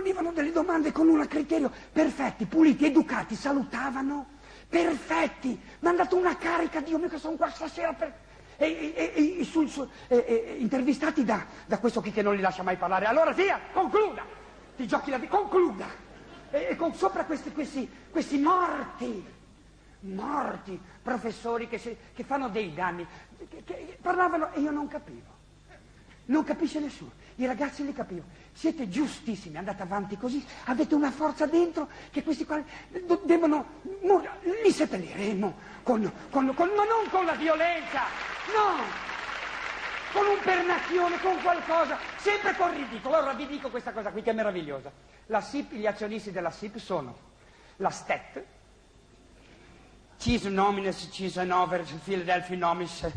ponevano delle domande con un criterio, perfetti, puliti, educati, salutavano, perfetti. Mi hanno dato una carica, Dio mio, che sono qua stasera per... intervistati da questo qui che non li lascia mai parlare. Allora sia, concluda, ti giochi la vita, concluda. Sopra questi morti, professori che fanno dei danni, che parlavano e io non capivo. Non capisce nessuno, i ragazzi li capivo. Siete giustissimi, andate avanti così, avete una forza dentro che questi qua devono... li seppelliremo, ma non con la violenza, no, con un pernacchione, con qualcosa, sempre con ridicolo. Allora vi dico questa cosa qui che è meravigliosa. La SIP, gli azionisti della SIP sono la STET, CIS Nominis, CIS Hannover, Philadelphia Nomis,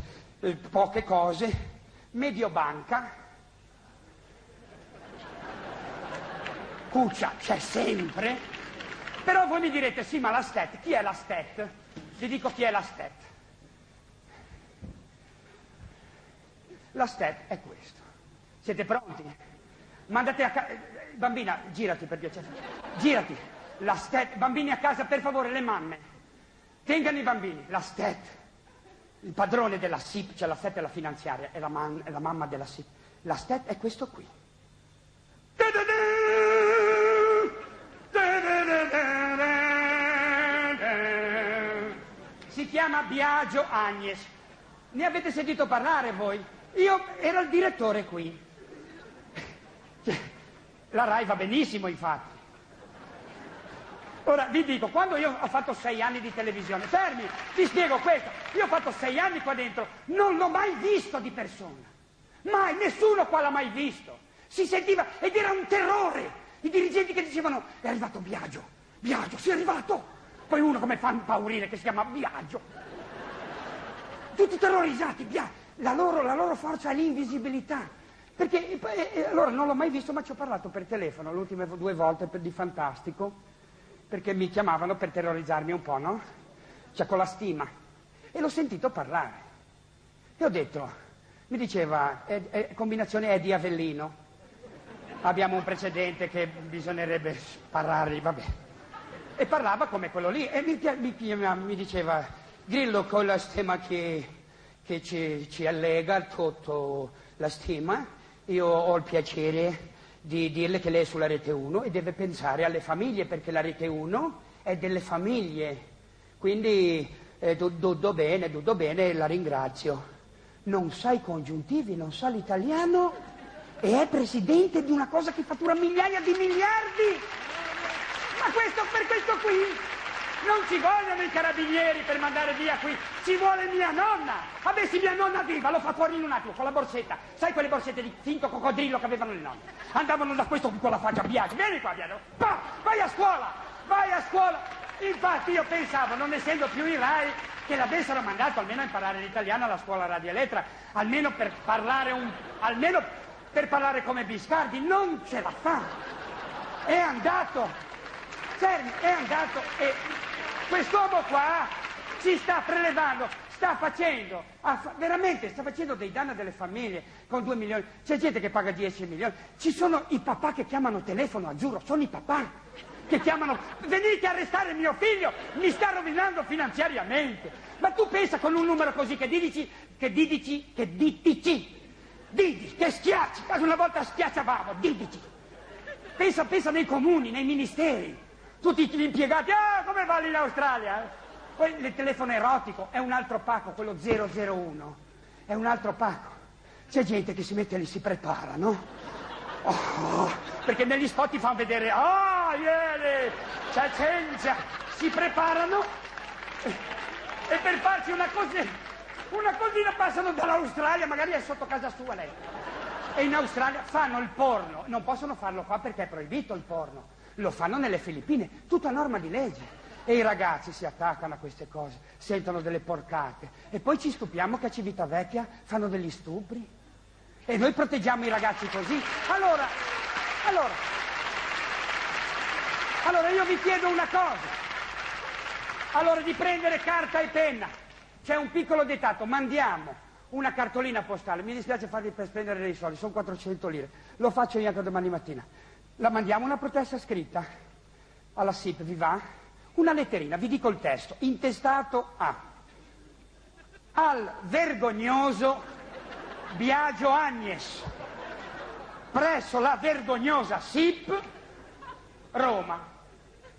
poche cose, Mediobanca, Cuccia c'è sempre, però voi mi direte, sì, ma la STET, chi è la STET? Vi dico chi è la STET. La STET è questo. Siete pronti? Mandate a casa... Bambina, girati per piacere. Girati. La STET, bambini a casa, per favore, le mamme. Tengano i bambini. La STET. Il padrone della SIP, cioè la STET è la finanziaria, è la mamma della SIP. La STET è questo qui. Si chiama Biagio Agnes. Ne avete sentito parlare voi? Io ero il direttore qui. La Rai va benissimo, infatti. Ora, vi dico, quando io ho fatto 6 anni di televisione, fermi, vi spiego questo, io ho fatto 6 anni qua dentro, non l'ho mai visto di persona, mai, nessuno qua l'ha mai visto, si sentiva, ed era un terrore, i dirigenti che dicevano, è arrivato Biagio, sì è arrivato, poi uno come fa impaurire che si chiama Biagio, tutti terrorizzati, la loro forza è l'invisibilità. Perché allora non l'ho mai visto, ma ci ho parlato per telefono le ultime 2 volte di Fantastico, perché mi chiamavano per terrorizzarmi un po', no? Cioè con la stima. E l'ho sentito parlare. E ho detto, mi diceva, combinazione Eddie Avellino. Abbiamo un precedente che bisognerebbe parlargli, vabbè. E parlava come quello lì. E mi diceva, Grillo, con la stima che ci allega tutto la stima, io ho il piacere di dirle che lei è sulla Rete 1 e deve pensare alle famiglie, perché la Rete 1 è delle famiglie. Quindi tutto bene, la ringrazio. Non sa i congiuntivi, non sa l'italiano e è presidente di una cosa che fattura migliaia di miliardi. Ma per questo qui non ci vogliono i carabinieri per mandare via qui, ci vuole mia nonna. Avessi mia nonna viva, lo fa fuori in un attimo con la borsetta. Sai quelle borsette di finto coccodrillo che avevano le nonne? Andavano da questo con la faccia, Biagio, vieni qua Biagio, vai a scuola. Infatti io pensavo, non essendo più in Rai, che l'avessero mandato almeno a imparare l'italiano alla scuola Radio Elettra, almeno per parlare come Biscardi. Non ce la fa. È andato e quest'uomo qua ci sta prelevando, veramente sta facendo dei danni delle famiglie con 2 milioni. C'è gente che paga 10 milioni. Ci sono i papà che chiamano telefono, giuro, sono i papà che chiamano, venite a arrestare mio figlio, mi sta rovinando finanziariamente. Ma tu pensa con un numero così che schiacci, una volta schiacciavamo, Didici. Pensa nei comuni, nei ministeri. Tutti gli impiegati, come va lì in Australia? Poi il telefono erotico è un altro pacco, quello 001, è un altro pacco. C'è gente che si mette lì, si prepara, no? Perché negli spot ti fanno vedere, ieri, c'è Cengia, si preparano e per farci una cosina passano dall'Australia, magari è sotto casa sua lei. E in Australia fanno il porno, non possono farlo qua perché è proibito il porno. Lo fanno nelle Filippine, tutta norma di legge. E i ragazzi si attaccano a queste cose, sentono delle porcate. E poi ci stupiamo che a Civitavecchia fanno degli stupri. E noi proteggiamo i ragazzi così. Allora io vi chiedo una cosa. Allora di prendere carta e penna. C'è un piccolo dettato, mandiamo una cartolina postale. Mi dispiace farvi per spendere dei soldi, sono 400 lire. Lo faccio io anche domani mattina. La mandiamo una protesta scritta alla SIP, vi va? Una letterina, vi dico il testo, intestato al vergognoso Biagio Agnes, presso la vergognosa SIP, Roma.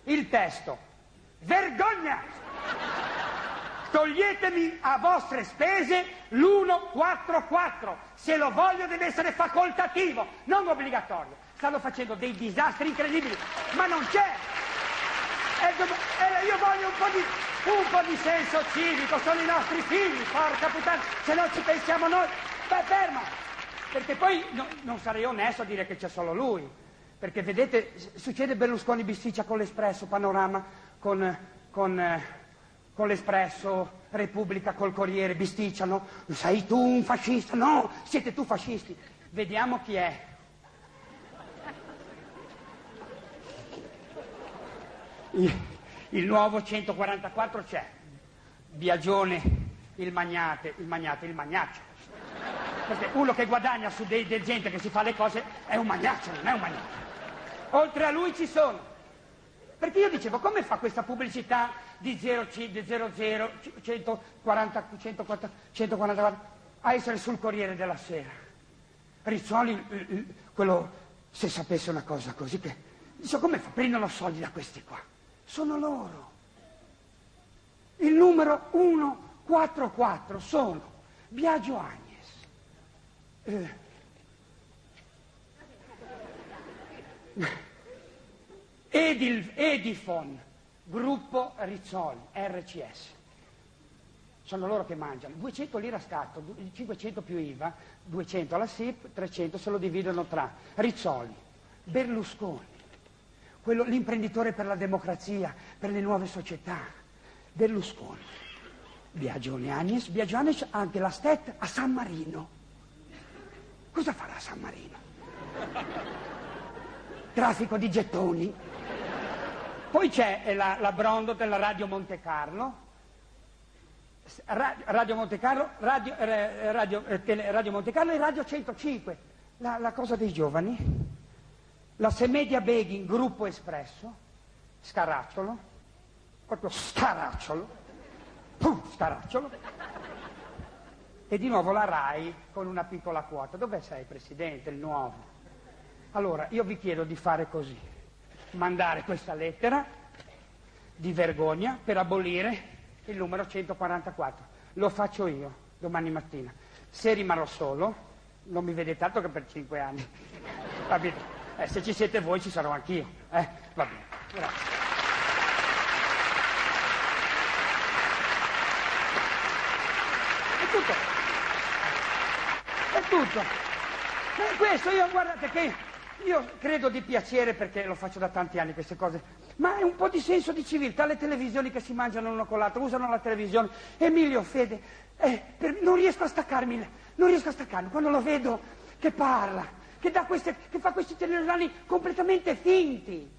Il testo: vergogna! Toglietemi a vostre spese l'144, se lo voglio deve essere facoltativo, non obbligatorio. Stanno facendo dei disastri incredibili, ma non c'è. Io voglio un po' di senso civico, sono i nostri figli, porca puttana, se non ci pensiamo noi. Beh, ferma, perché poi non sarei onesto a dire che c'è solo lui, perché vedete, succede Berlusconi bisticcia con l'Espresso, Panorama con l'Espresso, Repubblica col Corriere, bisticciano, sei tu un fascista? No, siete tu fascisti. Vediamo chi è. Il nuovo 144 c'è, Biagione, il magnate, il magnaccio. Perché uno che guadagna su del gente che si fa le cose è un magnaccio, non è un magnaccio. Oltre a lui ci sono. Perché io dicevo, come fa questa pubblicità di 00, 144 a essere sul Corriere della Sera? Rizzoli, quello, se sapesse una cosa così, che dice, come fa? Prendono soldi da questi qua. Sono loro. Il numero 144 sono Biagio Agnes, Edifon, gruppo Rizzoli, RCS. Sono loro che mangiano. 200 lire a Stato, 500 più IVA, 200 alla SIP, 300 se lo dividono tra Rizzoli, Berlusconi, l'imprenditore per la democrazia, per le nuove società, Berlusconi, Biagio Agnes ha anche la STET a San Marino. Cosa farà a San Marino? Traffico di gettoni. Poi c'è la Brondo della Radio Monte Carlo, Radio Monte Carlo e Radio 105, la cosa dei giovani, la Semedia Beghin, gruppo Espresso, Scaracciolo, proprio Scaracciolo, Scaracciolo, e di nuovo la RAI con una piccola quota. Dove sei, Presidente, il nuovo? Allora, io vi chiedo di fare così, mandare questa lettera di vergogna per abolire il numero 144. Lo faccio io domani mattina. Se rimarrò solo, non mi vedete altro che per 5 anni. Va bene. Se ci siete voi ci sarò anch'io. Va bene. Grazie. È tutto. E questo guardate che io credo di piacere, perché lo faccio da tanti anni queste cose, ma è un po' di senso di civiltà. Le televisioni che si mangiano uno con l'altro, usano la televisione. Emilio Fede, non riesco a staccarmi quando lo vedo che parla, che fa questi telegiornali completamente finti.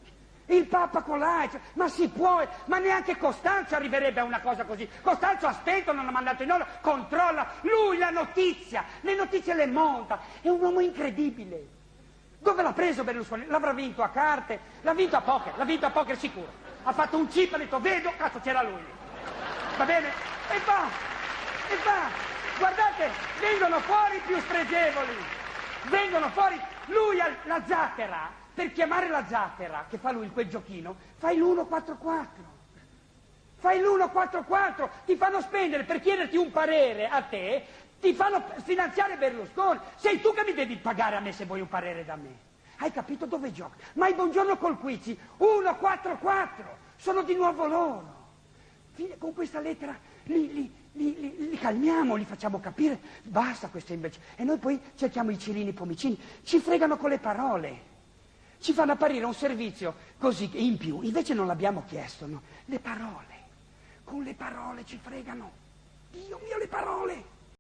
Il Papa con l'AIDS, ma si può, ma neanche Costanzo arriverebbe a una cosa così. Costanzo ha spento, non ha mandato in onda, controlla, lui la notizia, le notizie le monta, è un uomo incredibile. Dove l'ha preso Berlusconi? L'avrà vinto a carte, l'ha vinto a poker sicuro. Ha fatto un chip, ha detto, vedo, cazzo c'era lui. Va bene? E va. Guardate, vengono fuori i più spregevoli. Vengono fuori, lui ha la zattera. Per chiamare la zattera, che fa lui quel giochino, fai l'144. Fai l'144, ti fanno spendere per chiederti un parere a te, ti fanno finanziare Berlusconi. Sei tu che mi devi pagare a me se vuoi un parere da me. Hai capito dove giochi? Ma il Buongiorno col Quizi, 144, sono di nuovo loro. Con questa lettera li calmiamo, li facciamo capire, basta questo invece. E noi poi cerchiamo i cilini pomicini, ci fregano con le parole. Ci fanno apparire un servizio così in più, invece non l'abbiamo chiesto, no? Le parole, con le parole ci fregano. Dio mio, le parole!